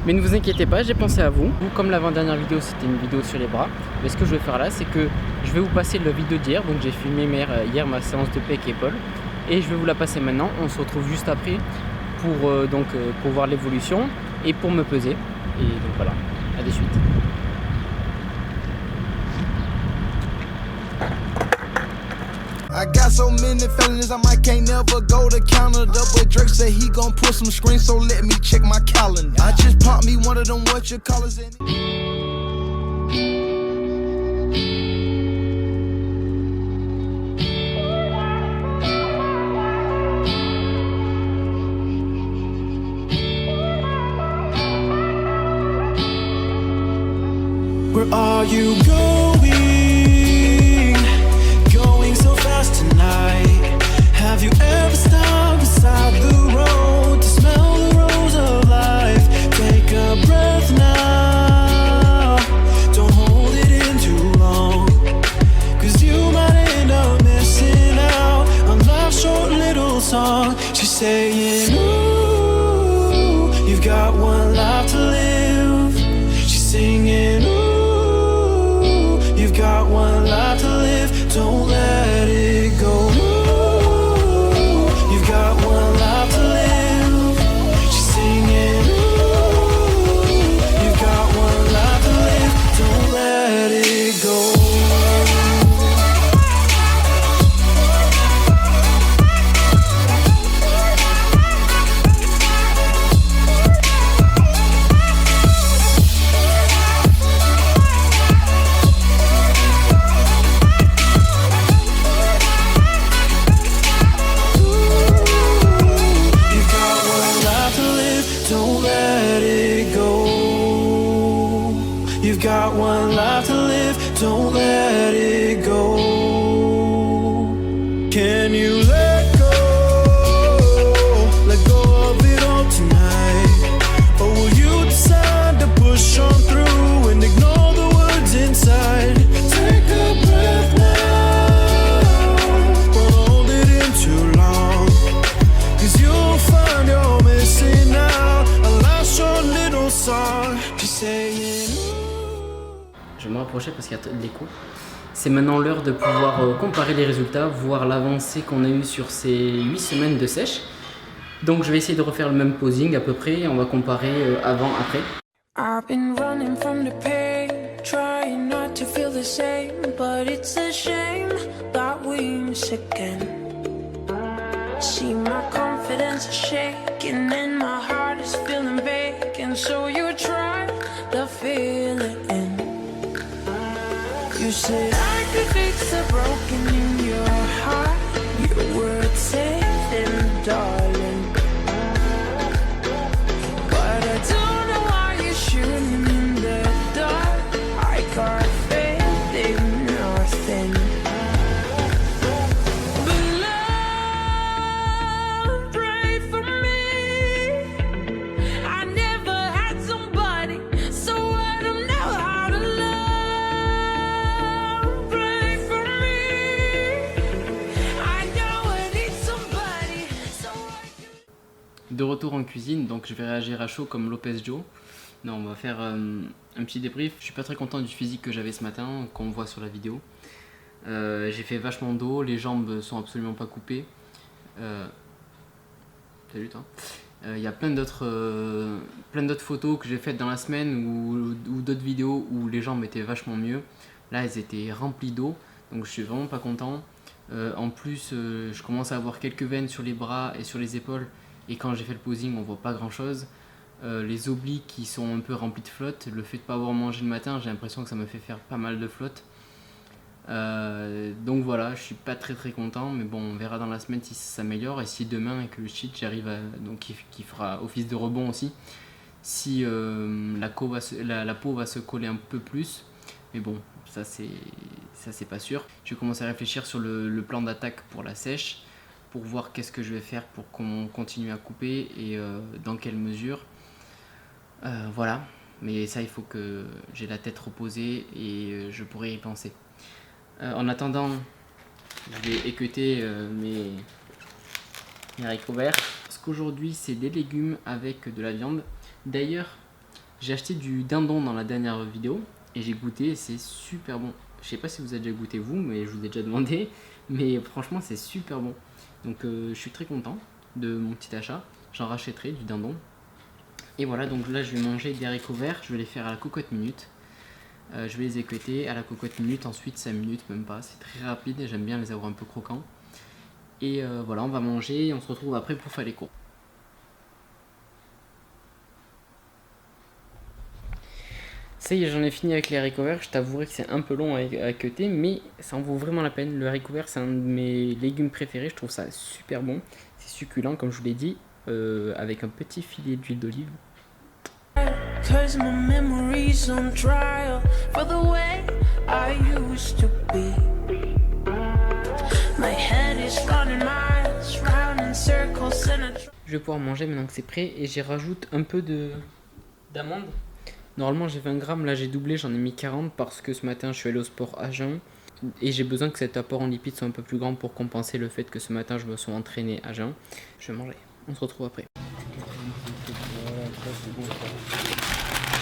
Mais ne vous inquiétez pas, j'ai pensé à vous. Comme l'avant-dernière vidéo c'était une vidéo sur les bras, mais ce que je vais faire là c'est que je vais vous passer la vidéo d'hier. Donc j'ai filmé hier ma séance de pec et épaule et je vais vous la passer maintenant. On se retrouve juste après pour voir l'évolution et pour me peser. Et donc voilà, à de suite. I got so many feelings, I might can't never go to Canada. But Drake said he gon' pull some screens, so let me check my calendar. I just popped me one of them what you callers in. Where are you going? Going so fast tonight. Have you ever stopped beside the road to smell the rose of life? Take a breath now. Don't hold it in too long, 'cause you might end up missing out on life's short little song. She's saying, ooh, you've got one life to live. She's singing, ooh, you've got one life to live. Don't let it go. Ooh, you've got one life to live. She's singing, ooh, you've got one life to live. Don't let it go. You've got one life to live, don't let it go. Can you let go of it all tonight? Or will you decide to push on through and ignore the words inside? Take a breath now, don't hold it in too long, 'cause you'll find you're missing out a last short little song. Just saying. Je vais me rapprocher parce qu'il y a de l'écho. C'est maintenant l'heure de pouvoir comparer les résultats, voir l'avancée qu'on a eue sur ces 8 semaines de sèche. Donc je vais essayer de refaire le même posing à peu près et on va comparer avant-après. I've been running from the pain, trying not to feel the same, but it's a shame that we miss again. See my confidence is shaking and my heart is feeling vacant, so you try to fill it in. You said I could fix the broken in your heart. Your words say them, darling. But I don't know why you're shooting in the dark. I got faith in nothing. But love, pray for me. I never had somebody, so I don't know how to love. De retour en cuisine, donc je vais réagir à chaud comme Lopez Joe. Non, on va faire un petit débrief. Je suis pas très content du physique que j'avais ce matin, qu'on voit sur la vidéo. J'ai fait vachement d'eau, les jambes sont absolument pas coupées. Salut toi. Il y a plein d'autres photos que j'ai faites dans la semaine ou d'autres vidéos où les jambes étaient vachement mieux. Là, elles étaient remplies d'eau, donc je suis vraiment pas content. En plus, je commence à avoir quelques veines sur les bras et sur les épaules. Et quand j'ai fait le posing, on voit pas grand chose. Les obliques qui sont un peu remplis de flotte. Le fait de pas avoir mangé le matin, j'ai l'impression que ça me fait faire pas mal de flotte. Donc voilà, je suis pas très content, mais bon, on verra dans la semaine si ça s'améliore et si demain avec le cheat j'arrive à donc qui fera office de rebond aussi, si la peau va se coller un peu plus, mais bon, ça c'est pas sûr. Je vais commencer à réfléchir sur le plan d'attaque pour la sèche, pour voir qu'est-ce que je vais faire pour qu'on continue à couper et dans quelle mesure. Voilà, mais ça il faut que j'ai la tête reposée et je pourrai y penser. En attendant, je vais équeuter mes haricots verts parce qu'aujourd'hui c'est des légumes avec de la viande. D'ailleurs, J'ai acheté du dindon dans la dernière vidéo et j'ai goûté et c'est super bon. Je sais pas si vous avez déjà goûté vous, mais je vous ai déjà demandé. Mais franchement, c'est super bon. Donc je suis très content de mon petit achat. J'en rachèterai du dindon. Et voilà, donc là je vais manger des haricots verts. Je vais les faire à la cocotte minute. Je vais les équeuter à la cocotte minute, ensuite 5 minutes, même pas. C'est très rapide et j'aime bien les avoir un peu croquants. Et voilà, on va manger et on se retrouve après pour faire les cours. Ça y est, j'en ai fini avec les haricots verts. Je t'avouerai que c'est un peu long à équeuter, mais ça en vaut vraiment la peine. Le haricot vert, c'est un de mes légumes préférés. Je trouve ça super bon. C'est succulent, comme je vous l'ai dit, avec un petit filet d'huile d'olive. Cause my memories on trial for the way I used to be. My head is running miles round in circles and a... Je vais pouvoir manger maintenant que c'est prêt et j'y rajoute un peu d'amandes. Normalement j'ai 20 grammes, là j'ai doublé, j'en ai mis 40 parce que ce matin je suis allé au sport à jeun et j'ai besoin que cet apport en lipides soit un peu plus grand pour compenser le fait que ce matin je me sois entraîné à jeun. Je vais manger, on se retrouve après. Voilà, ça c'est bon ça.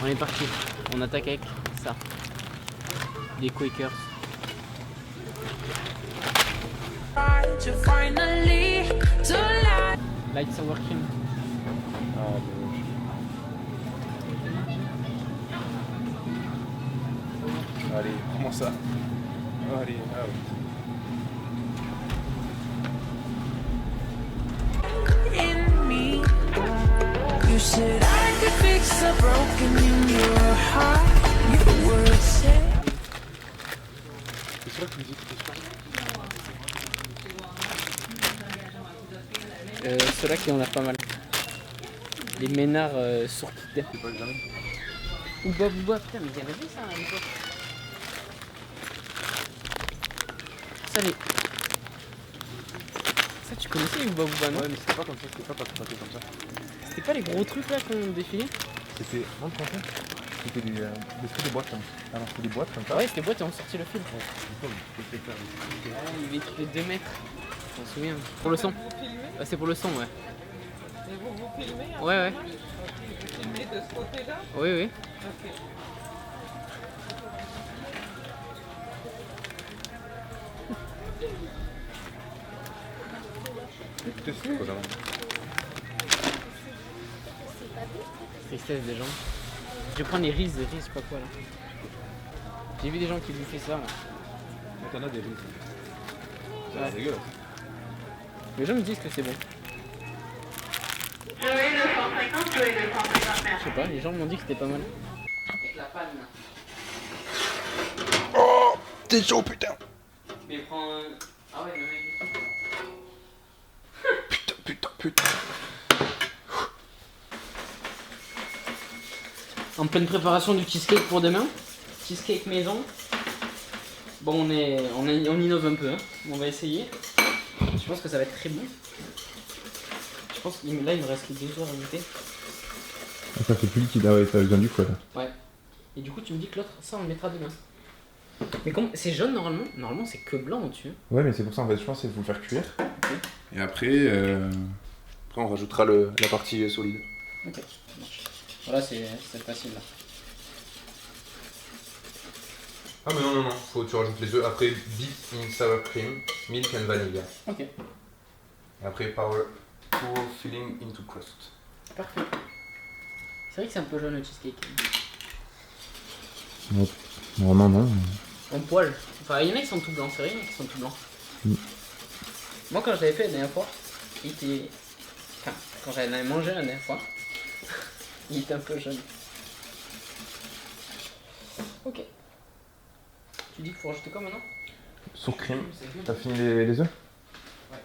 On est parti, on attaque avec ça. Des Quakers. To finally to life. Light sour cream. Allez, comment ça? Allez, ah oui. In me, you said I could fix a broken in your heart. You would say. C'est sûr que tu me dis que t'es sûr? Ceux-là qui ont l'air pas mal. Les ménards sourqués. C'est pas jamais. Ouba, putain, mais j'avais vu ça à l'époque. Ça, tu connaissais Ouba, non? Ouais, mais c'était pas comme ça, c'était pas paqueté comme ça. C'était pas les gros trucs là qu'on défilait? C'était. Non, tu comprends? C'était des trucs de boîtes comme ça. Ah non, c'était des boîtes comme ça. Ouais, c'était boîtes et on sortit le fil. Ouais, Il était 2 mètres. Je m'en souviens. Pour le son. C'est pour le son, ouais. Et vous vous filmez en Ouais. Vous filmez de ce côté-là? Oui. Ok. Écoutez, c'est quoi ça? Tristesse des gens. Je vais prendre les riz, je sais pas quoi là. J'ai vu des gens qui bouffaient ça là. Mais t'en as des riz. Ouais. C'est dégueulasse. Les gens me disent que c'est bon. Je sais pas, les gens m'ont dit que c'était pas mal. Avec la panne. Oh, t'es chaud, putain. Mais prends un... Ah ouais, le mec. Putain. En pleine préparation du cheesecake pour demain. Cheesecake maison. Bon, on innove un peu, hein. On va essayer. Je pense que ça va être très bon. Je pense que là, il me reste que 2 heures à goûter. Ah, ça fait plus liquide, ah ouais, ça vient du foie là. Ouais. Et du coup, tu me dis que l'autre, ça, on le mettra demain. Mais comme c'est jaune normalement, c'est que blanc au-dessus. Ouais, mais c'est pour ça en fait, je pense qu'il faut le faire cuire. Et après, on rajoutera la partie solide. Ok. Voilà, c'est facile là. Ah mais non, faut tu rajoutes les œufs. Après, dip in sour cream, milk and vanilla. Ok. Et après, pour filling into crust. Parfait. C'est vrai que c'est un peu jaune le cheesecake. Non. En poil. Enfin, il y en a qui sont tout blancs, c'est vrai, il y en a qui sont tout blancs. Moi, quand je l'avais fait la dernière fois, il était. Enfin, quand j'avais mangé la dernière fois, il était un peu jaune. Ok. Tu dis qu'il faut rajouter quoi maintenant? Sour cream. T'as fini les œufs? Ouais.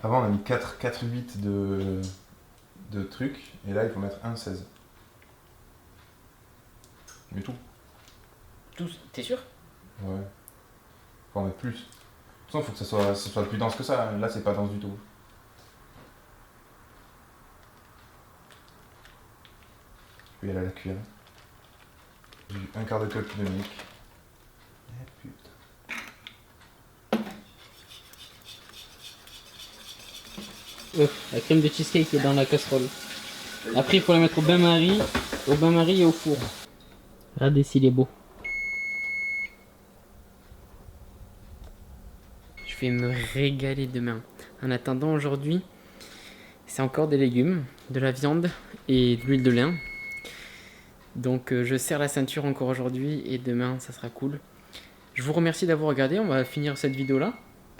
Avant, on a mis 4/8 de trucs, et là, il faut mettre 1/16. Mais tout. Tous, t'es sûr? Ouais. Faut en mettre plus. De toute façon, il faut que ça soit plus dense que ça. Là, c'est pas dense du tout. Je vais y aller à la cuillère. J'ai eu 1/4 de cup de milk. Eh putain. La crème de cheesecake est dans la casserole. Après, il faut la mettre au bain-marie et au four. Regardez s'il est beau. Je vais me régaler demain. En attendant, aujourd'hui, c'est encore des légumes, de la viande et de l'huile de lin. Donc je serre la ceinture encore aujourd'hui et demain ça sera cool. Je vous remercie d'avoir regardé, on va finir cette vidéo là.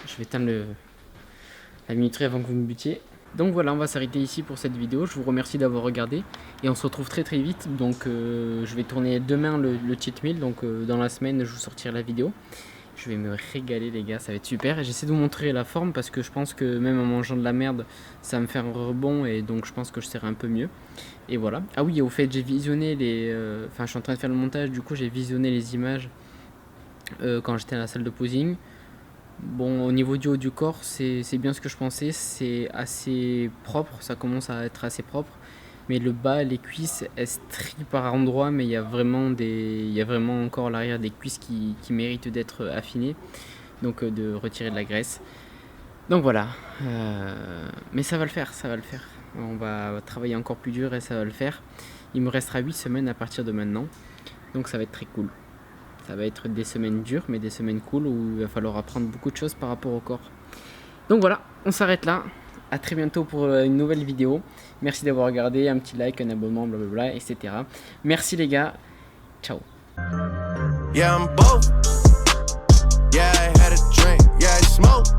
Je vais éteindre la minuterie avant que vous me butiez. Donc voilà, on va s'arrêter ici pour cette vidéo. Je vous remercie d'avoir regardé et on se retrouve très très vite. Donc je vais tourner demain le cheat meal, donc dans la semaine je vous sortirai la vidéo. Je vais me régaler les gars, ça va être super. Et j'essaie de vous montrer la forme parce que je pense que même en mangeant de la merde, ça va me faire un rebond et donc je pense que je serai un peu mieux. Et voilà. Ah oui, au fait, j'ai visionné les... Enfin, je suis en train de faire le montage, du coup j'ai visionné les images quand j'étais à la salle de posing. Bon, au niveau du haut du corps, c'est bien ce que je pensais, c'est assez propre, ça commence à être assez propre. Mais le bas, les cuisses, elles strient par endroits, mais il y a vraiment encore l'arrière des cuisses qui méritent d'être affinées, donc de retirer de la graisse. Donc voilà, mais ça va le faire, ça va le faire. On va travailler encore plus dur et ça va le faire. Il me restera 8 semaines à partir de maintenant, donc ça va être très cool. Ça va être des semaines dures, mais des semaines cool où il va falloir apprendre beaucoup de choses par rapport au corps. Donc voilà, on s'arrête là. A très bientôt pour une nouvelle vidéo. Merci d'avoir regardé, un petit like, un abonnement, blablabla, etc. Merci les gars. Ciao. Yeah, I'm both. Yeah, I had a drink. Yeah, I smoke.